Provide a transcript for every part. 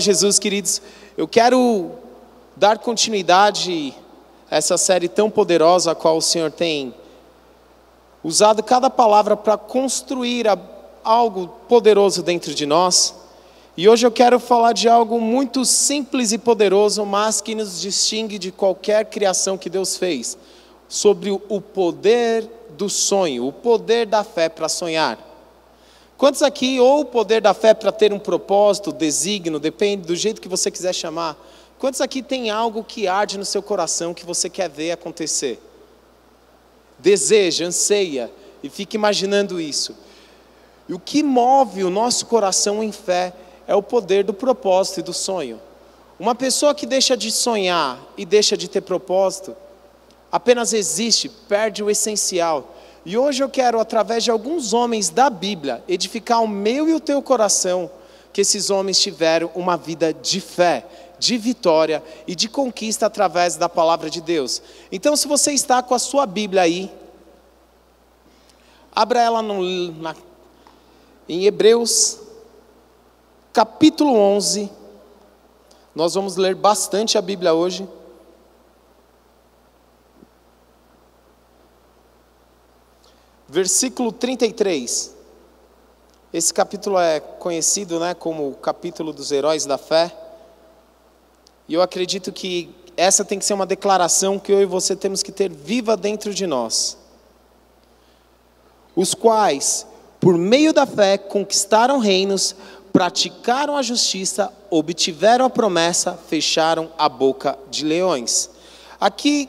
Jesus, queridos, eu quero dar continuidade a essa série tão poderosa a qual o Senhor tem usado cada palavra para construir algo poderoso dentro de nós. E hoje eu quero falar de algo muito simples e poderoso, mas que nos distingue de qualquer criação que Deus fez, sobre o poder do sonho, o poder da fé para sonhar. Quantos aqui, ou o poder da fé para ter um propósito, desígnio, depende do jeito que você quiser chamar. Quantos aqui tem algo que arde no seu coração que você quer ver acontecer? Deseja, anseia e fica imaginando isso. E o que move o nosso coração em fé é o poder do propósito e do sonho. Uma pessoa que deixa de sonhar e deixa de ter propósito, apenas existe, perde o essencial. E hoje eu quero, através de alguns homens da Bíblia, edificar o meu e o teu coração, que esses homens tiveram uma vida de fé, de vitória e de conquista através da palavra de Deus. Então, se você está com a sua Bíblia aí, abra ela em Hebreus, capítulo 11. Nós vamos ler bastante a Bíblia hoje. Versículo 33. Esse capítulo é conhecido, como o capítulo dos heróis da fé. E eu acredito que essa tem que ser uma declaração que eu e você temos que ter viva dentro de nós. Os quais, por meio da fé, conquistaram reinos, praticaram a justiça, obtiveram a promessa, fecharam a boca de leões. Aqui,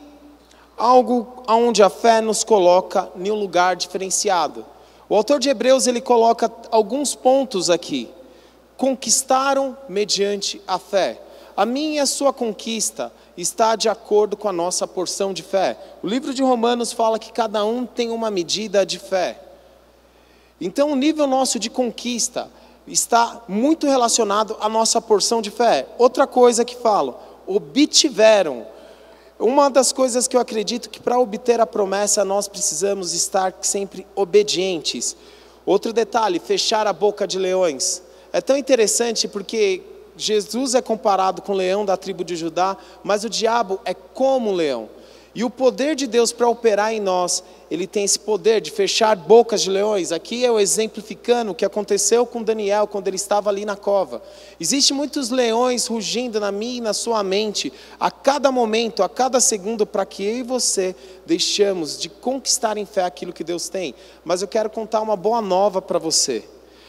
algo onde a fé nos coloca em um lugar diferenciado. O autor de Hebreus, ele coloca alguns pontos aqui. Conquistaram mediante a fé. A minha e a sua conquista está de acordo com a nossa porção de fé. O livro de Romanos fala que cada um tem uma medida de fé. Então o nível nosso de conquista está muito relacionado à nossa porção de fé. Outra coisa que falo, obtiveram. Uma das coisas que eu acredito que para obter a promessa nós precisamos estar sempre obedientes. Outro detalhe, fechar a boca de leões. É tão interessante porque Jesus é comparado com o leão da tribo de Judá, mas o diabo é como um leão. E o poder de Deus para operar em nós, ele tem esse poder de fechar bocas de leões. Aqui eu exemplificando o que aconteceu com Daniel quando ele estava ali na cova. Existem muitos leões rugindo na minha e na sua mente, a cada momento, a cada segundo, para que eu e você deixemos de conquistar em fé aquilo que Deus tem. Mas eu quero contar uma boa nova para você.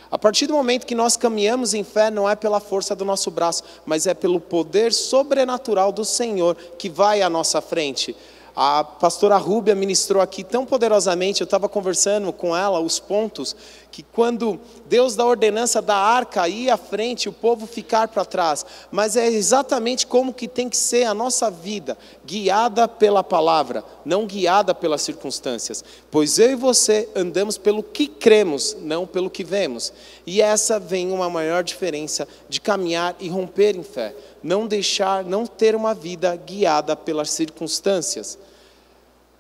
A partir do momento que nós caminhamos em fé, não é pela força do nosso braço, mas é pelo poder sobrenatural do Senhor que vai à nossa frente. A pastora Rúbia ministrou aqui tão poderosamente, eu estava conversando com ela, os pontos, que quando Deus dá a ordenança da arca ir à frente, o povo ficar para trás. Mas é exatamente como que tem que ser a nossa vida, guiada pela palavra, não guiada pelas circunstâncias. Pois eu e você andamos pelo que cremos, não pelo que vemos. E essa vem uma maior diferença de caminhar e romper em fé. Não ter uma vida guiada pelas circunstâncias.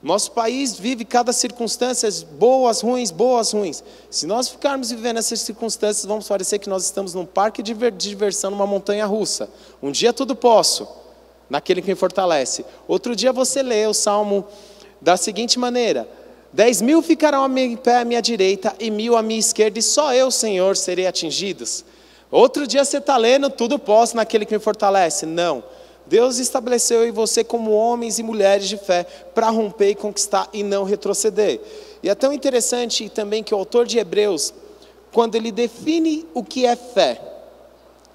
Nosso país vive cada circunstância, boas, ruins. Se nós ficarmos vivendo essas circunstâncias, vamos parecer que nós estamos num parque de diversão, numa montanha russa. Um dia tudo posso, naquele que me fortalece. Outro dia você lê o Salmo da seguinte maneira: 10.000 ficarão em pé à minha direita e 1.000 à minha esquerda, e só eu, Senhor, serei atingidos. Outro dia você está lendo, tudo posso naquele que me fortalece. Não. Deus estabeleceu eu e você como homens e mulheres de fé para romper e conquistar e não retroceder. E é tão interessante também que o autor de Hebreus, quando ele define o que é fé,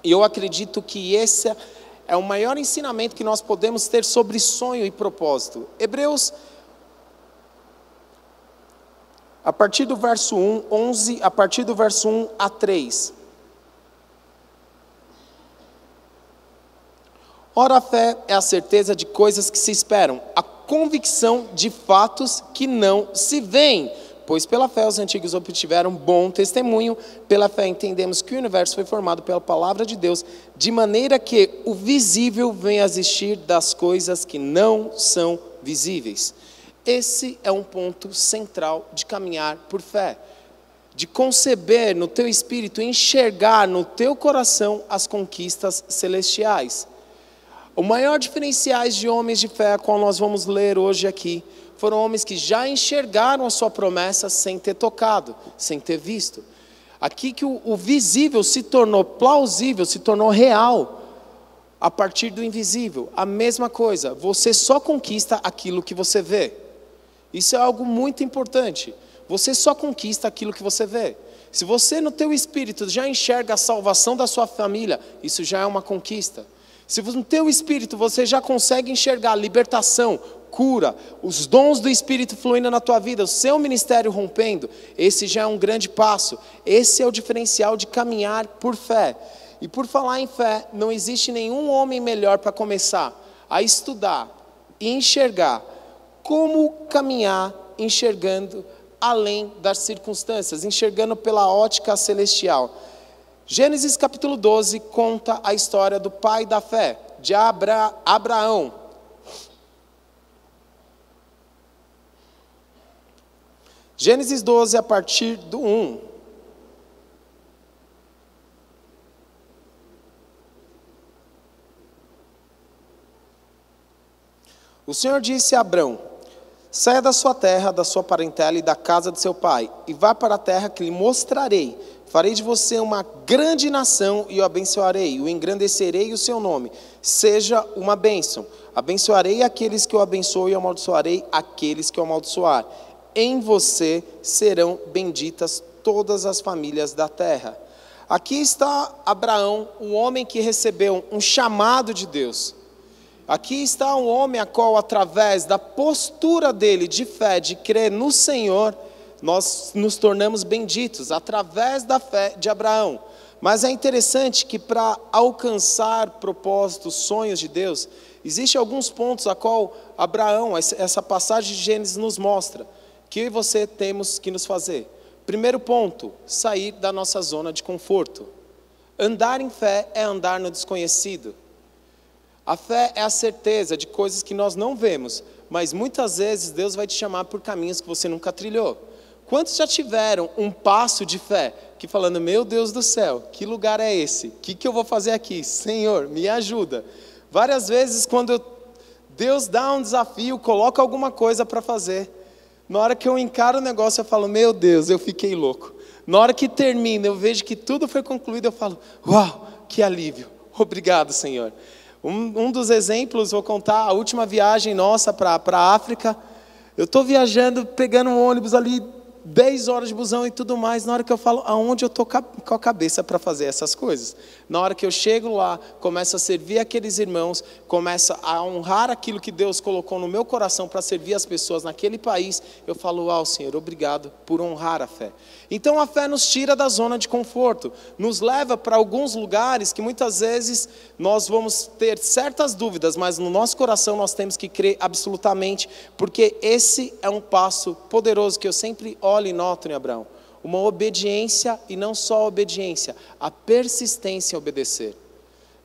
e eu acredito que esse é o maior ensinamento que nós podemos ter sobre sonho e propósito. Hebreus, a partir do verso 11, a partir do verso 1 a 3. Ora, a fé é a certeza de coisas que se esperam, a convicção de fatos que não se veem. Pois pela fé os antigos obtiveram bom testemunho, pela fé entendemos que o universo foi formado pela palavra de Deus, de maneira que o visível vem a existir das coisas que não são visíveis. Esse é um ponto central de caminhar por fé. de conceber no teu espírito, enxergar no teu coração as conquistas celestiais. O maior diferenciais de homens de fé, a qual nós vamos ler hoje aqui, foram homens que já enxergaram a sua promessa sem ter tocado, sem ter visto. Aqui que o visível se tornou plausível, se tornou real, a partir do invisível. A mesma coisa, você só conquista aquilo que você vê. Isso é algo muito importante. Você só conquista aquilo que você vê. Se você no teu espírito já enxerga a salvação da sua família, isso já é uma conquista. Se no teu espírito você já consegue enxergar libertação, cura, os dons do Espírito fluindo na tua vida, o seu ministério rompendo, esse já é um grande passo. Esse é o diferencial de caminhar por fé. E por falar em fé, não existe nenhum homem melhor para começar a estudar e enxergar como caminhar enxergando além das circunstâncias, enxergando pela ótica celestial. Gênesis capítulo 12 conta a história do pai da fé, de Abraão. Gênesis 12 a partir do 1. O Senhor disse a Abrão: saia da sua terra, da sua parentela e da casa de seu pai, e vá para a terra que lhe mostrarei. Farei de você uma grande nação e o abençoarei, o engrandecerei o seu nome. Seja uma bênção. Abençoarei aqueles que o abençoam e amaldiçoarei aqueles que o amaldiçoar. Em você serão benditas todas as famílias da terra. Aqui está Abraão, um homem que recebeu um chamado de Deus. Aqui está um homem a qual, através da postura dele de fé, de crer no Senhor, nós nos tornamos benditos, através da fé de Abraão. Mas é interessante que para alcançar propósitos, sonhos de Deus, existem alguns pontos a qual Abraão, essa passagem de Gênesis nos mostra, que eu e você temos que nos fazer. Primeiro ponto, sair da nossa zona de conforto. Andar em fé é andar no desconhecido. A fé é a certeza de coisas que nós não vemos, mas muitas vezes Deus vai te chamar por caminhos que você nunca trilhou. Quantos já tiveram um passo de fé, que falando, meu Deus do céu, que lugar é esse? O que eu vou fazer aqui? Senhor, me ajuda. Várias vezes quando Deus dá um desafio, coloca alguma coisa para fazer, na hora que eu encaro o negócio eu falo, meu Deus, eu fiquei louco. Na hora que termina, eu vejo que tudo foi concluído, eu falo, uau, que alívio, obrigado Senhor. Um dos exemplos, vou contar, a última viagem nossa para a África, eu estou viajando, pegando um ônibus ali, 10 horas de busão e tudo mais, na hora que eu falo, aonde eu estou com a cabeça para fazer essas coisas? Na hora que eu chego lá, começo a servir aqueles irmãos, começo a honrar aquilo que Deus colocou no meu coração para servir as pessoas naquele país, eu falo, uau Senhor, obrigado por honrar a fé. Então a fé nos tira da zona de conforto, nos leva para alguns lugares que muitas vezes nós vamos ter certas dúvidas, mas no nosso coração nós temos que crer absolutamente, porque esse é um passo poderoso que eu sempre olho e noto em Abraão. Uma obediência, e não só a obediência, a persistência em obedecer.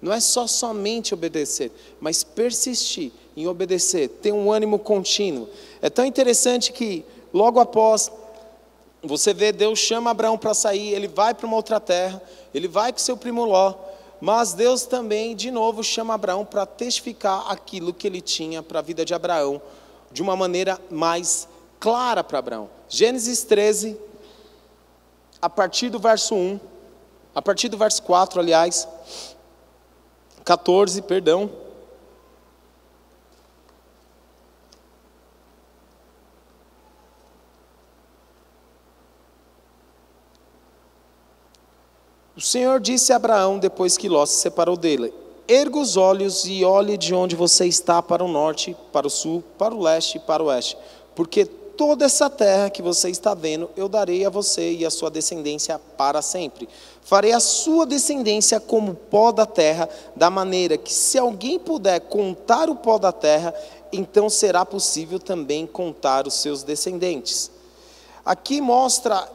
Não é somente obedecer, mas persistir em obedecer, ter um ânimo contínuo. É tão interessante que logo após, você vê Deus chama Abraão para sair, ele vai para uma outra terra, ele vai com seu primo Ló, mas Deus também de novo chama Abraão para testificar aquilo que ele tinha para a vida de Abraão, de uma maneira mais clara para Abraão. Gênesis 13, a partir do verso 1, a partir do verso 4, aliás, 14, perdão. O Senhor disse a Abraão, depois que Ló se separou dele, erga os olhos e olhe de onde você está para o norte, para o sul, para o leste e para o oeste, porque toda essa terra que você está vendo, eu darei a você e a sua descendência para sempre. Farei a sua descendência como o pó da terra, da maneira que se alguém puder contar o pó da terra, então será possível também contar os seus descendentes. Aqui mostra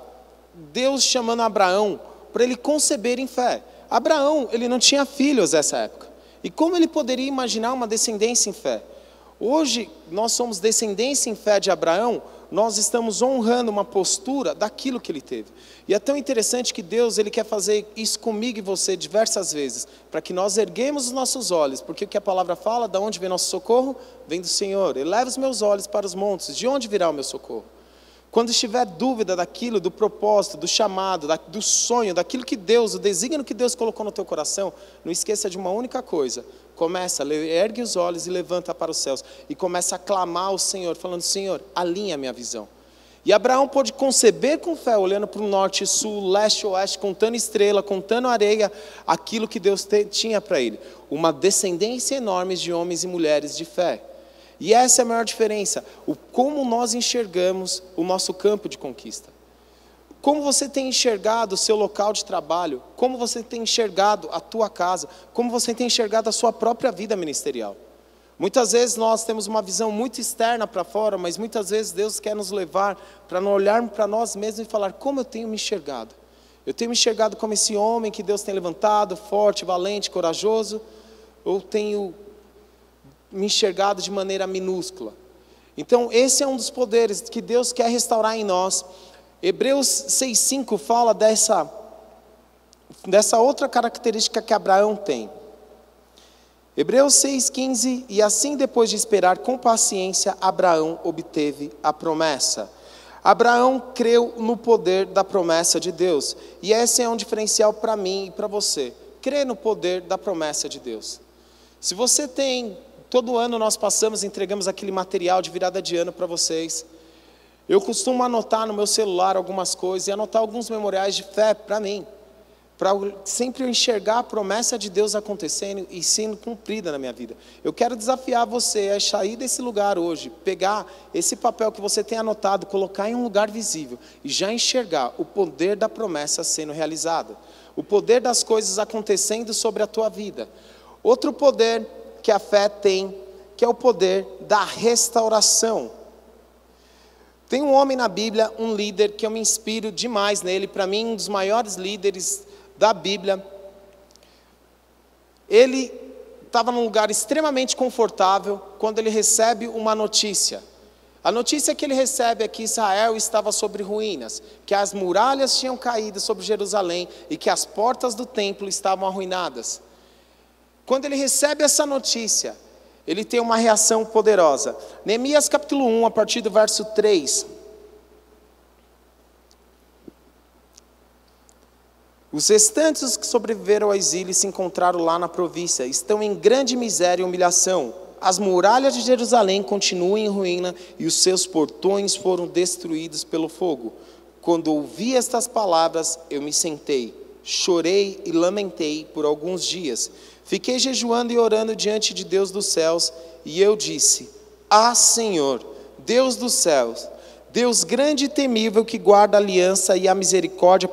Deus chamando Abraão para ele conceber em fé. Abraão, ele não tinha filhos nessa época. E como ele poderia imaginar uma descendência em fé? Hoje, nós somos descendência em fé de Abraão, nós estamos honrando uma postura daquilo que ele teve. E é tão interessante que Deus, ele quer fazer isso comigo e você diversas vezes, para que nós erguemos os nossos olhos, porque o que a palavra fala, de onde vem nosso socorro? Vem do Senhor. Eleva os meus olhos para os montes, de onde virá o meu socorro? Quando estiver dúvida daquilo, do propósito, do chamado, do sonho, daquilo que Deus, o desígnio que Deus colocou no teu coração, não esqueça de uma única coisa. Começa, ergue os olhos e levanta para os céus. E começa a clamar ao Senhor, falando: Senhor, alinha a minha visão. E Abraão pôde conceber com fé, olhando para o norte, sul, leste, oeste, contando estrela, contando areia, aquilo que Deus tinha para ele. Uma descendência enorme de homens e mulheres de fé. E essa é a maior diferença, como nós enxergamos o nosso campo de conquista. Como você tem enxergado o seu local de trabalho, como você tem enxergado a tua casa, como você tem enxergado a sua própria vida ministerial. Muitas vezes nós temos uma visão muito externa para fora, mas muitas vezes Deus quer nos levar para não olharmos para nós mesmos e falar: como eu tenho me enxergado? Eu tenho me enxergado como esse homem que Deus tem levantado, forte, valente, corajoso, ou tenho me enxergado de maneira minúscula? Então esse é um dos poderes que Deus quer restaurar em nós. Hebreus 6,5 fala dessa outra característica que Abraão tem. Hebreus 6,15: e assim, depois de esperar com paciência, Abraão obteve a promessa. Abraão creu no poder da promessa de Deus, e esse é um diferencial para mim e para você. Crer no poder da promessa de Deus. Se você tem, todo ano nós entregamos aquele material de virada de ano para vocês. Eu costumo anotar no meu celular algumas coisas e anotar alguns memoriais de fé para mim, para sempre eu enxergar a promessa de Deus acontecendo e sendo cumprida na minha vida. Eu quero desafiar você a sair desse lugar hoje, pegar esse papel que você tem anotado, colocar em um lugar visível e já enxergar o poder da promessa sendo realizada, o poder das coisas acontecendo sobre a tua vida. Outro poder que a fé tem, que é o poder da restauração. Tem um homem na Bíblia, um líder, que eu me inspiro demais nele, para mim um dos maiores líderes da Bíblia. Ele estava num lugar extremamente confortável, quando ele recebe uma notícia. A notícia que ele recebe é que Israel estava sobre ruínas, que as muralhas tinham caído sobre Jerusalém e que as portas do templo estavam arruinadas. Quando ele recebe essa notícia, ele tem uma reação poderosa. Neemias capítulo 1, a partir do verso 3. Os restantes, os que sobreviveram ao exílio e se encontraram lá na província, estão em grande miséria e humilhação. As muralhas de Jerusalém continuam em ruína e os seus portões foram destruídos pelo fogo. Quando ouvi estas palavras, eu me sentei, chorei e lamentei por alguns dias. Fiquei jejuando e orando diante de Deus dos céus, e eu disse: Ah, Senhor, Deus dos céus, Deus grande e temível, que guarda a aliança e a misericórdia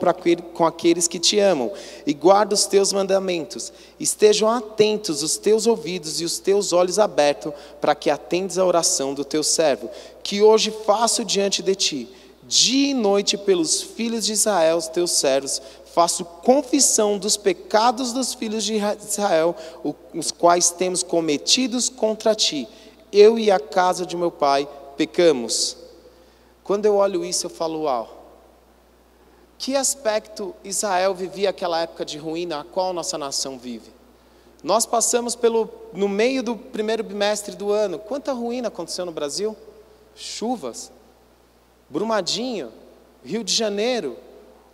com aqueles que te amam, e guarda os teus mandamentos. Estejam atentos os teus ouvidos e os teus olhos abertos, para que atendes a oração do teu servo, que hoje faço diante de ti. Dia e noite pelos filhos de Israel, os teus servos, faço confissão dos pecados dos filhos de Israel, os quais temos cometidos contra ti. Eu e a casa de meu pai pecamos. Quando eu olho isso, eu falo: uau, que aspecto Israel vivia aquela época de ruína, a qual nossa nação vive? Nós passamos no meio do primeiro bimestre do ano, quanta ruína aconteceu no Brasil? Chuvas, Brumadinho, Rio de Janeiro,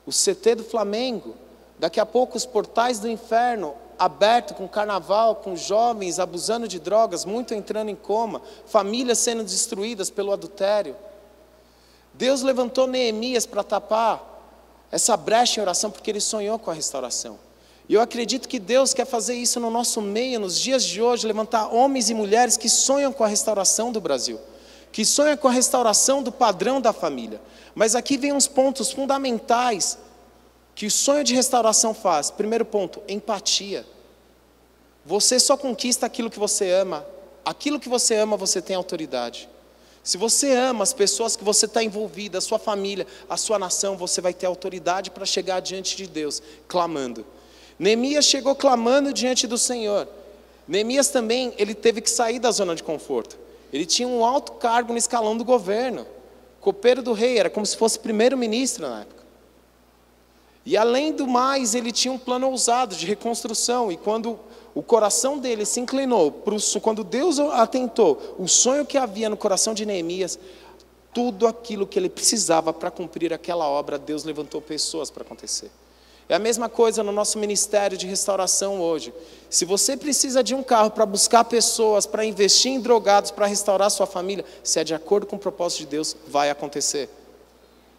o CT do Flamengo, daqui a pouco os portais do inferno aberto com carnaval, com jovens abusando de drogas, muito entrando em coma, famílias sendo destruídas pelo adultério. Deus levantou Neemias para tapar essa brecha em oração, porque ele sonhou com a restauração. E eu acredito que Deus quer fazer isso no nosso meio, nos dias de hoje, levantar homens e mulheres que sonham com a restauração do Brasil, que sonham com a restauração do padrão da família. Mas aqui vem uns pontos fundamentais que o sonho de restauração faz. Primeiro ponto, empatia. Você só conquista aquilo que você ama. Aquilo que você ama, você tem autoridade. Se você ama as pessoas que você está envolvida, a sua família, a sua nação, você vai ter autoridade para chegar diante de Deus, clamando. Neemias chegou clamando diante do Senhor. Neemias também, ele teve que sair da zona de conforto. Ele tinha um alto cargo no escalão do governo. copeiro do rei, era como se fosse primeiro-ministro na época. E além do mais, ele tinha um plano ousado de reconstrução, e quando o coração dele se inclinou, quando Deus atentou o sonho que havia no coração de Neemias, tudo aquilo que ele precisava para cumprir aquela obra, Deus levantou pessoas para acontecer. É a mesma coisa no nosso ministério de restauração hoje. Se você precisa de um carro para buscar pessoas, para investir em drogados, para restaurar sua família, se é de acordo com o propósito de Deus, vai acontecer.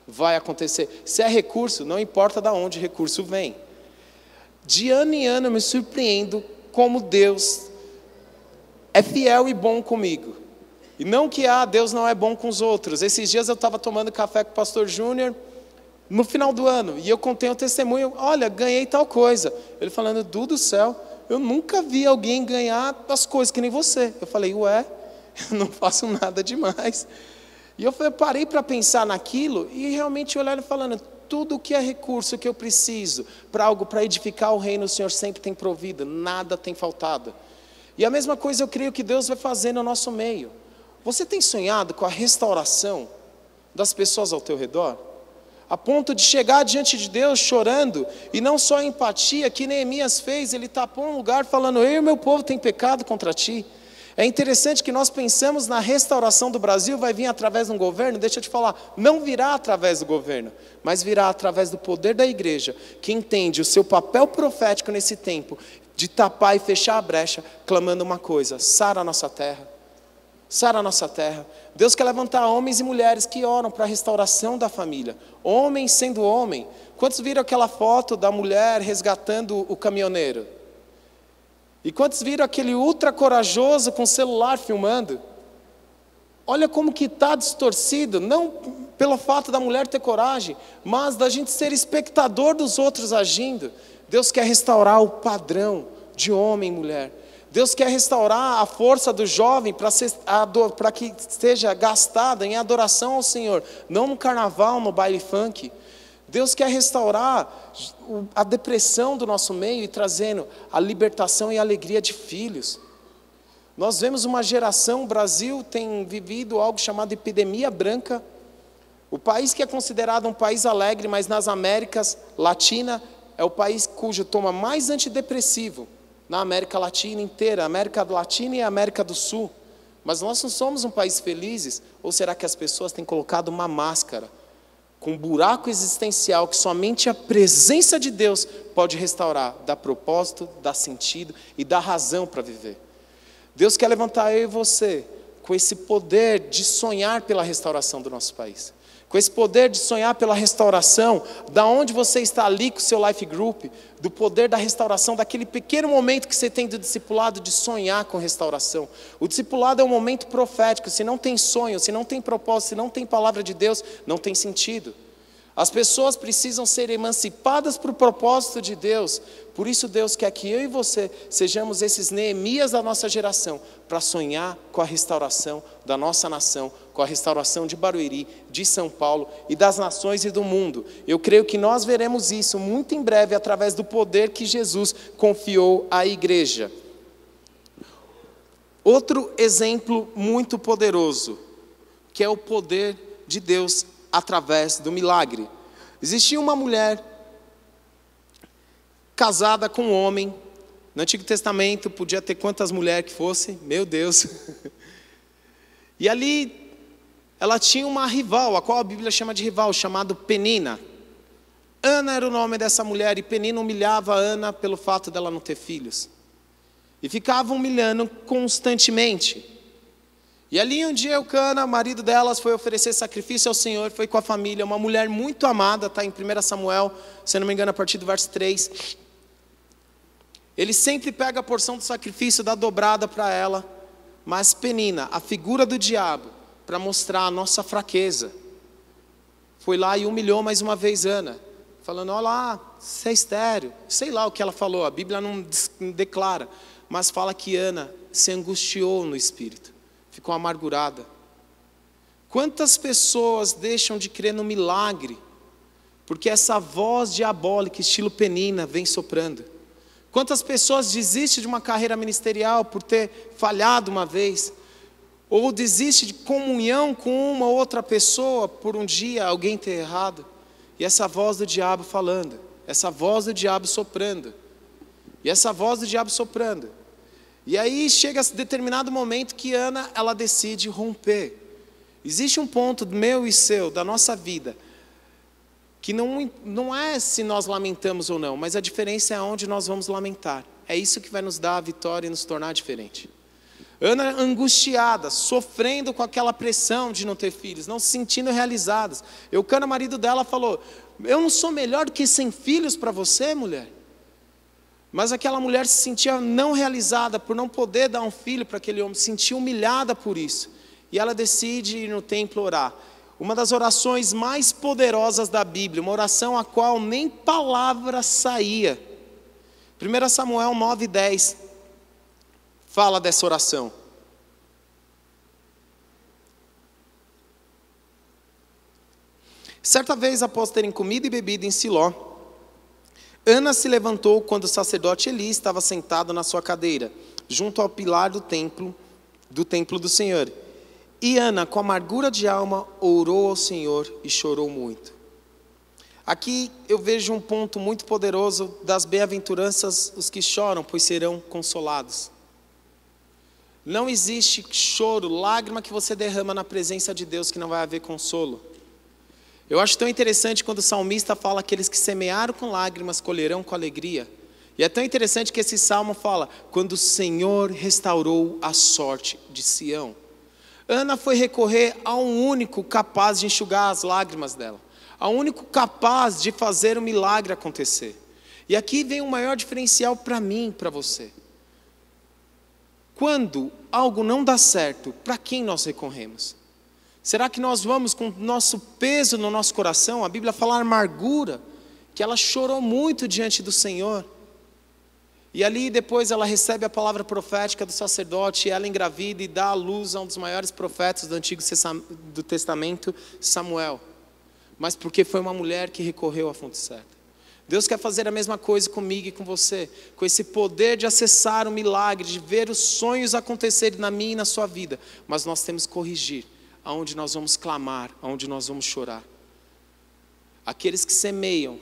Vai acontecer. Se é recurso, não importa de onde recurso vem. De ano em ano eu me surpreendo como Deus é fiel e bom comigo. E não que Deus não é bom com os outros. Esses dias eu estava tomando café com o pastor Júnior, no final do ano, e eu contei um testemunho, olha, ganhei tal coisa. Ele falando, do céu, eu nunca vi alguém ganhar as coisas que nem você. Eu falei, ué, eu não faço nada demais. E eu parei para pensar naquilo, e realmente olhando e falando, tudo que é recurso que eu preciso, para algo para edificar o reino, o Senhor sempre tem provido, nada tem faltado. E a mesma coisa eu creio que Deus vai fazer no nosso meio. Você tem sonhado com a restauração das pessoas ao teu redor? A ponto de chegar diante de Deus chorando, e não só a empatia que Neemias fez, ele tapou um lugar falando, eu e meu povo tem pecado contra ti. É interessante que nós pensamos na restauração do Brasil, vai vir através de um governo, deixa eu te falar, não virá através do governo, mas virá através do poder da igreja, que entende o seu papel profético nesse tempo, de tapar e fechar a brecha, clamando uma coisa, sara a nossa terra. Sara a nossa terra. Deus quer levantar homens e mulheres que oram para a restauração da família. Homem sendo homem. Quantos viram aquela foto da mulher resgatando o caminhoneiro? E quantos viram aquele ultra corajoso com o celular filmando? Olha como que está distorcido, não pelo fato da mulher ter coragem, mas da gente ser espectador dos outros agindo. Deus quer restaurar o padrão de homem e mulher. Deus quer restaurar a força do jovem para que esteja gastada em adoração ao Senhor, não no carnaval, no baile funk. Deus quer restaurar a depressão do nosso meio e trazendo a libertação e a alegria de filhos. Nós vemos uma geração, o Brasil tem vivido algo chamado epidemia branca. O país que é considerado um país alegre, mas nas Américas Latina, é o país cujo toma mais antidepressivo. Na América Latina inteira, América Latina e América do Sul. Mas nós não somos um país felizes? Ou será que as pessoas têm colocado uma máscara, com um buraco existencial que somente a presença de Deus pode restaurar, dá propósito, dá sentido e dá razão para viver? Deus quer levantar eu e você com esse poder de sonhar pela restauração do nosso país. Com esse poder de sonhar pela restauração, da onde você está ali com o seu life group, do poder da restauração, daquele pequeno momento que você tem do discipulado de sonhar com restauração. O discipulado é um momento profético, se não tem sonho, se não tem propósito, se não tem palavra de Deus, não tem sentido. As pessoas precisam ser emancipadas para o propósito de Deus. Por isso Deus quer que eu e você sejamos esses Neemias da nossa geração, para sonhar com a restauração da nossa nação, com a restauração de Barueri, de São Paulo e das nações e do mundo. Eu creio que nós veremos isso muito em breve através do poder que Jesus confiou à igreja. Outro exemplo muito poderoso, que é o poder de Deus através do milagre. Existia uma mulher casada com um homem. No Antigo Testamento podia ter quantas mulheres que fosse, meu Deus. E ali ela tinha uma rival, a qual a Bíblia chama de rival, chamado Penina. Ana era o nome dessa mulher, e Penina humilhava a Ana pelo fato dela não ter filhos. E ficava humilhando constantemente. E ali um dia Eucana, marido delas, foi oferecer sacrifício ao Senhor, foi com a família, uma mulher muito amada, está em 1 Samuel, se não me engano, a partir do verso 3. Ele sempre pega a porção do sacrifício, dá dobrada para ela, mas Penina, a figura do diabo, para mostrar a nossa fraqueza, foi lá e humilhou mais uma vez Ana, falando, olha lá, você é estéril, sei lá o que ela falou, a Bíblia não declara, mas fala que Ana se angustiou no espírito. Ficou amargurada. Quantas pessoas deixam de crer no milagre, porque essa voz diabólica, estilo Penina, vem soprando? Quantas pessoas desistem de uma carreira ministerial por ter falhado uma vez? Ou desiste de comunhão com uma outra pessoa por um dia alguém ter errado. E essa voz do diabo falando, essa voz do diabo soprando, e essa voz do diabo soprando. E aí chega esse determinado momento que Ana, ela decide romper. Existe um ponto meu e seu, da nossa vida, que não é se nós lamentamos ou não, mas a diferença é onde nós vamos lamentar. É isso que vai nos dar a vitória e nos tornar diferente. Ana angustiada, sofrendo com aquela pressão de não ter filhos, não se sentindo realizadas. Eucana, marido dela, falou: eu não sou melhor do que 100 filhos para você, mulher? Mas aquela mulher se sentia não realizada por não poder dar um filho para aquele homem, se sentia humilhada por isso. E ela decide ir no templo orar. Uma das orações mais poderosas da Bíblia, uma oração a qual nem palavra saía. 1 Samuel 9:10 fala dessa oração. Certa vez, após terem comido e bebido em Siló, Ana se levantou quando o sacerdote Eli estava sentado na sua cadeira, junto ao pilar do templo do Senhor. E Ana, com amargura de alma, orou ao Senhor e chorou muito. Aqui eu vejo um ponto muito poderoso das bem-aventuranças, os que choram, pois serão consolados. Não existe choro, lágrima que você derrama na presença de Deus que não vai haver consolo. Eu acho tão interessante quando o salmista fala: aqueles que semearam com lágrimas colherão com alegria. E é tão interessante que esse salmo fala: quando o Senhor restaurou a sorte de Sião. Ana foi recorrer a um único capaz de enxugar as lágrimas dela, ao único capaz de fazer o milagre acontecer. E aqui vem o maior diferencial para mim e para você. Quando algo não dá certo, para quem nós recorremos? Será que nós vamos com o nosso peso no nosso coração? A Bíblia fala amargura, que ela chorou muito diante do Senhor. E ali depois ela recebe a palavra profética do sacerdote, ela engravida e dá à luz a um dos maiores profetas do Antigo Testamento, Samuel. Mas porque foi uma mulher que recorreu à fonte certa. Deus quer fazer a mesma coisa comigo e com você, com esse poder de acessar o milagre, de ver os sonhos acontecerem na minha e na sua vida. Mas nós temos que corrigir aonde nós vamos clamar, aonde nós vamos chorar. Aqueles que semeiam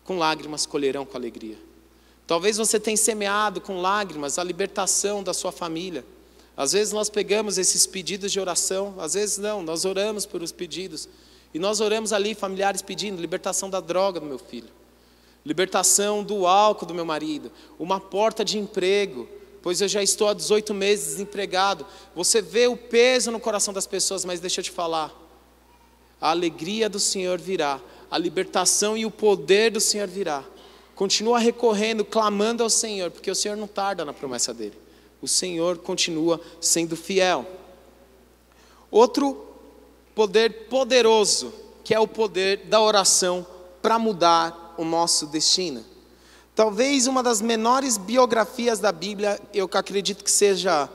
com lágrimas colherão com alegria. Talvez você tenha semeado com lágrimas a libertação da sua família. Às vezes nós pegamos esses pedidos de oração, às vezes não, nós oramos por os pedidos. E nós oramos ali, familiares pedindo libertação da droga do meu filho, libertação do álcool do meu marido, uma porta de emprego, pois eu já estou há 18 meses desempregado. Você vê o peso no coração das pessoas, mas deixa eu te falar, a alegria do Senhor virá, a libertação e o poder do Senhor virá. Continua recorrendo, clamando ao Senhor, porque o Senhor não tarda na promessa dele. O Senhor continua sendo fiel. Outro poder poderoso, que é o poder da oração para mudar o nosso destino. Talvez uma das menores biografias da Bíblia, eu acredito que seja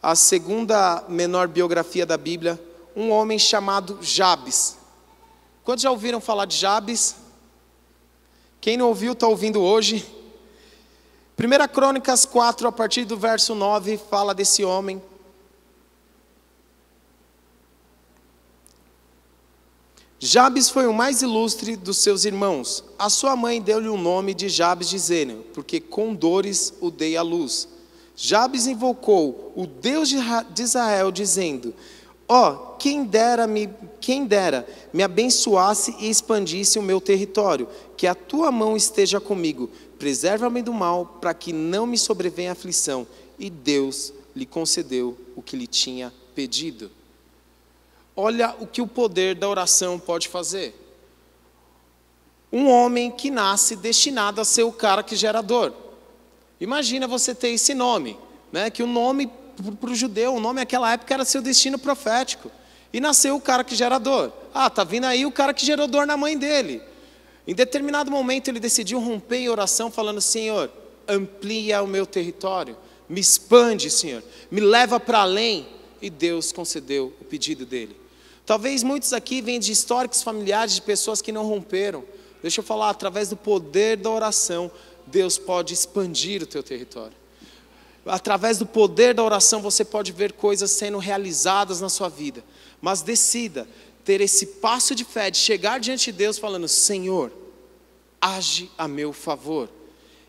a segunda menor biografia da Bíblia, um homem chamado Jabes. Quantos já ouviram falar de Jabes? Quem não ouviu está ouvindo hoje. 1 Crônicas 4, a partir do verso 9, fala desse homem. Jabes foi o mais ilustre dos seus irmãos. A sua mãe deu-lhe o nome de Jabes, dizendo: porque com dores o dei à luz. Jabes invocou o Deus de Israel, dizendo: quem dera me abençoasse e expandisse o meu território, que a tua mão esteja comigo, preserva-me do mal, para que não me sobrevenha aflição. E Deus lhe concedeu o que lhe tinha pedido. Olha o que o poder da oração pode fazer. Um homem que nasce destinado a ser o cara que gera dor. Imagina você ter esse nome, né? Que o nome para o judeu, o nome naquela época era seu destino profético. E nasceu o cara que gera dor. Tá vindo aí o cara que gerou dor na mãe dele. Em determinado momento ele decidiu romper em oração, falando: Senhor, amplia o meu território, me expande, Senhor, me leva para além. E Deus concedeu o pedido dele. Talvez muitos aqui venham de históricos familiares de pessoas que não romperam. Deixa eu falar, através do poder da oração, Deus pode expandir o teu território. através do poder da oração, você pode ver coisas sendo realizadas na sua vida. Mas decida ter esse passo de fé, de chegar diante de Deus falando: Senhor, age a meu favor.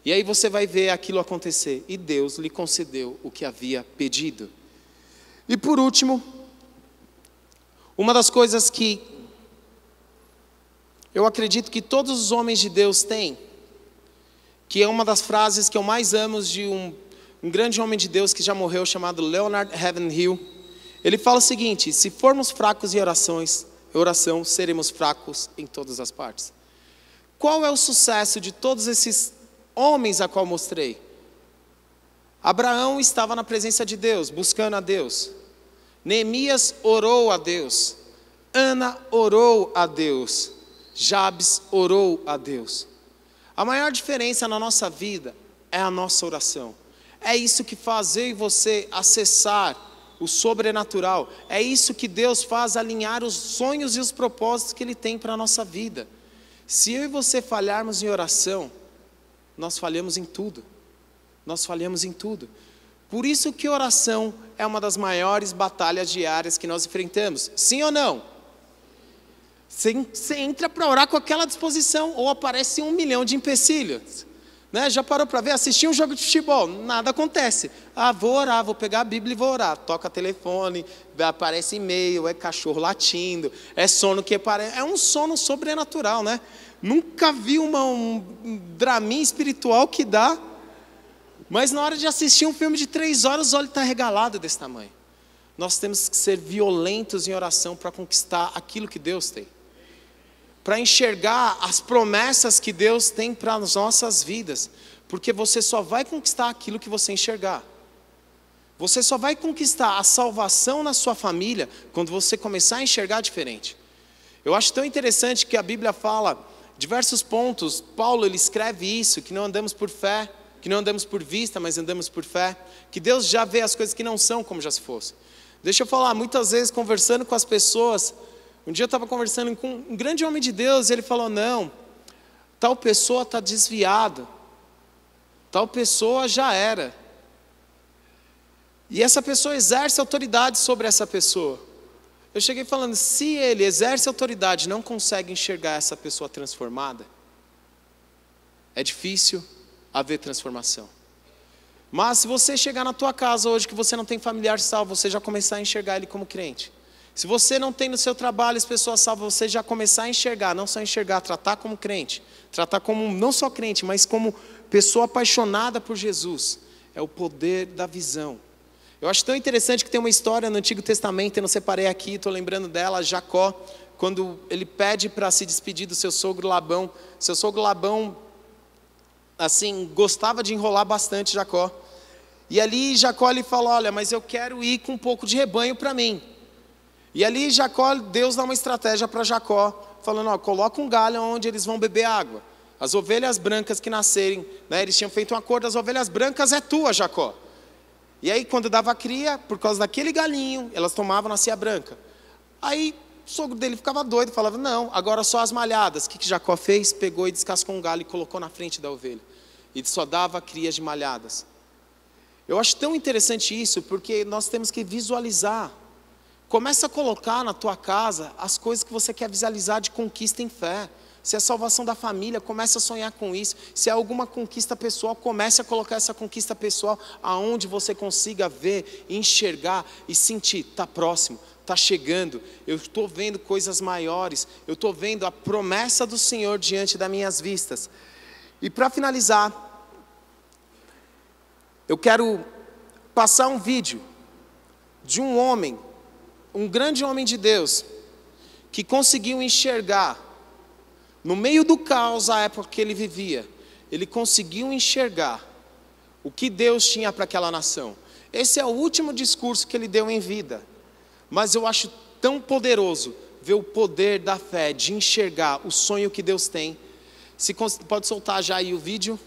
E aí você vai ver aquilo acontecer. E Deus lhe concedeu o que havia pedido. E por último, uma das coisas que eu acredito que todos os homens de Deus têm, que é uma das frases que eu mais amo de um grande homem de Deus que já morreu, chamado Leonard Ravenhill. Ele fala o seguinte: se formos fracos em oração, seremos fracos em todas as partes. Qual é o sucesso de todos esses homens a qual mostrei? Abraão estava na presença de Deus, buscando a Deus. Neemias orou a Deus. Ana orou a Deus. Jabes orou a Deus. A maior diferença na nossa vida é a nossa oração. É isso que faz eu e você acessar o sobrenatural. É isso que Deus faz alinhar os sonhos e os propósitos que Ele tem para a nossa vida. Se eu e você falharmos em oração, nós falhamos em tudo. Nós falhamos em tudo. Por isso que oração é uma das maiores batalhas diárias que nós enfrentamos. Sim ou não? Você entra para orar com aquela disposição, ou aparece 1 milhão de empecilhos. Né? Já parou para ver? Assistir um jogo de futebol, nada acontece. Vou orar, vou pegar a Bíblia e vou orar. Toca telefone, aparece e-mail, é cachorro latindo, é sono que aparece. É um sono sobrenatural, né? Nunca vi um draminha espiritual que dá. Mas na hora de assistir um filme de 3 horas, o olho está regalado desse tamanho. Nós temos que ser violentos em oração para conquistar aquilo que Deus tem. Para enxergar as promessas que Deus tem para as nossas vidas. Porque você só vai conquistar aquilo que você enxergar. Você só vai conquistar a salvação na sua família quando você começar a enxergar diferente. Eu acho tão interessante que a Bíblia fala diversos pontos. Paulo, ele escreve isso, que não andamos por fé, que não andamos por vista, mas andamos por fé. Que Deus já vê as coisas que não são como já se fosse. Deixa eu falar, muitas vezes conversando com as pessoas, um dia eu estava conversando com um grande homem de Deus, e ele falou: não, tal pessoa está desviada, tal pessoa já era. E essa pessoa exerce autoridade sobre essa pessoa. Eu cheguei falando: se ele exerce autoridade e não consegue enxergar essa pessoa transformada, é difícil haver transformação. Mas se você chegar na tua casa hoje que você não tem familiar salvo, você já começar a enxergar ele como crente. Se você não tem no seu trabalho as pessoas salvas, você já começar a enxergar, não só enxergar, tratar como crente. Tratar como não só crente, mas como pessoa apaixonada por Jesus. É o poder da visão. Eu acho tão interessante que tem uma história no Antigo Testamento, eu não separei aqui, estou lembrando dela, Jacó, quando ele pede para se despedir do seu sogro Labão. Seu sogro Labão, assim, gostava de enrolar bastante Jacó. E ali Jacó lhe fala: olha, mas eu quero ir com um pouco de rebanho para mim. E ali Jacó, Deus dá uma estratégia para Jacó, falando: coloca um galho onde eles vão beber água. As ovelhas brancas que nascerem, né, eles tinham feito um acordo, as ovelhas brancas é tua, Jacó. E aí quando dava cria, por causa daquele galinho, elas tomavam, nascia branca. Aí o sogro dele ficava doido, falava: não, agora só as malhadas. O que Jacó fez? Pegou e descascou um galho e colocou na frente da ovelha. E só dava crias de malhadas. Eu acho tão interessante isso, porque nós temos que visualizar. Começa a colocar na tua casa as coisas que você quer visualizar de conquista em fé. Se é a salvação da família, comece a sonhar com isso. Se é alguma conquista pessoal, comece a colocar essa conquista pessoal aonde você consiga ver, enxergar e sentir: está próximo, está chegando, eu estou vendo coisas maiores, eu estou vendo a promessa do Senhor diante das minhas vistas. E para finalizar, eu quero passar um vídeo de um homem, um grande homem de Deus, que conseguiu enxergar, no meio do caos, a época que ele vivia, ele conseguiu enxergar o que Deus tinha para aquela nação. Esse é o último discurso que ele deu em vida, mas eu acho tão poderoso ver o poder da fé, de enxergar o sonho que Deus tem. Se pode soltar já aí o vídeo.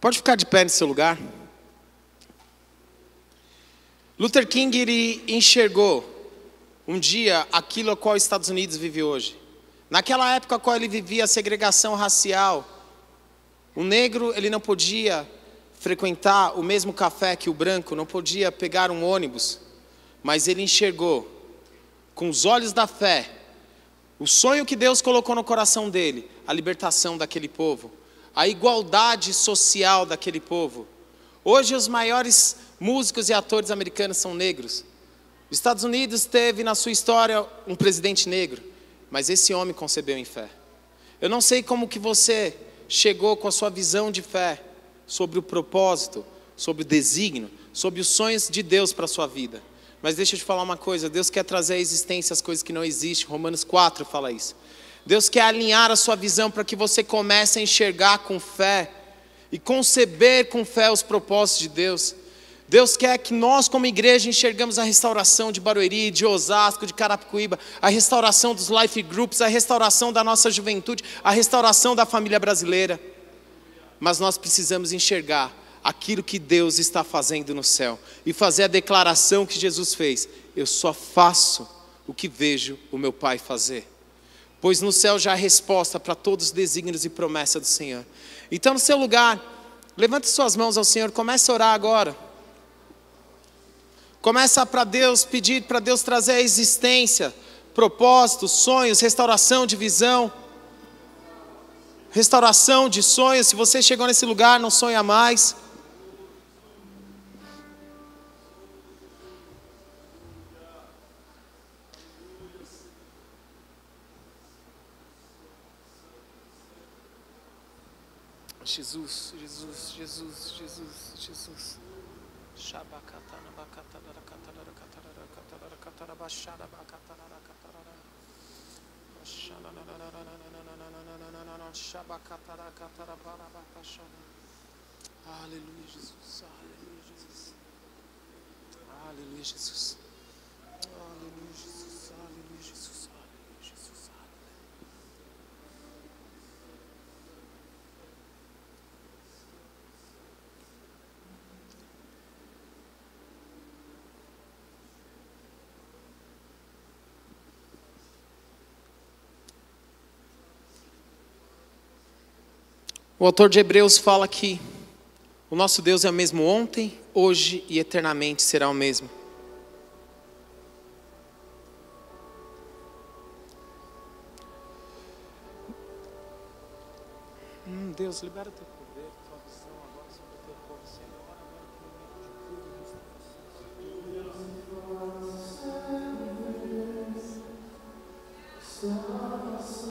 Pode ficar de pé no seu lugar. Luther King, ele enxergou um dia aquilo a qual os Estados Unidos vive hoje. Naquela época a qual ele vivia a segregação racial, o negro ele não podia frequentar o mesmo café que o branco, não podia pegar um ônibus, mas ele enxergou com os olhos da fé o sonho que Deus colocou no coração dele, a libertação daquele povo, a igualdade social daquele povo. Hoje os maiores músicos e atores americanos são negros. Os Estados Unidos teve na sua história um presidente negro, mas esse homem concebeu em fé. Eu não sei como que você chegou com a sua visão de fé sobre o propósito, sobre o desígnio, sobre os sonhos de Deus para a sua vida. Mas deixa eu te falar uma coisa, Deus quer trazer à existência as coisas que não existem. Romanos 4 fala isso. Deus quer alinhar a sua visão para que você comece a enxergar com fé e conceber com fé os propósitos de Deus. Deus quer que nós como igreja enxergamos a restauração de Barueri, de Osasco, de Carapicuíba, a restauração dos life groups, a restauração da nossa juventude, a restauração da família brasileira. Mas nós precisamos enxergar aquilo que Deus está fazendo no céu e fazer a declaração que Jesus fez: eu só faço o que vejo o meu Pai fazer. Pois no céu já há resposta para todos os desígnios e promessas do Senhor. Então no seu lugar, levante suas mãos ao Senhor, comece a orar agora. Começa para Deus, pedir para Deus trazer a existência, propósitos, sonhos, restauração de visão, restauração de sonhos. Se você chegou nesse lugar, não sonha mais. Jesus, Jesus, Jesus, Jesus, Jesus. Aleluia, Jesus. Aleluia, Jesus. Aleluia, Jesus. Aleluia, Jesus. Aleluia, Jesus. Aleluia, Jesus. O autor de Hebreus fala que o nosso Deus é o mesmo ontem, hoje e eternamente será o mesmo. Deus, libera teu poder, tua visão agora sobre o teu povo, Senhor. Agora que o momento de cura e restauração.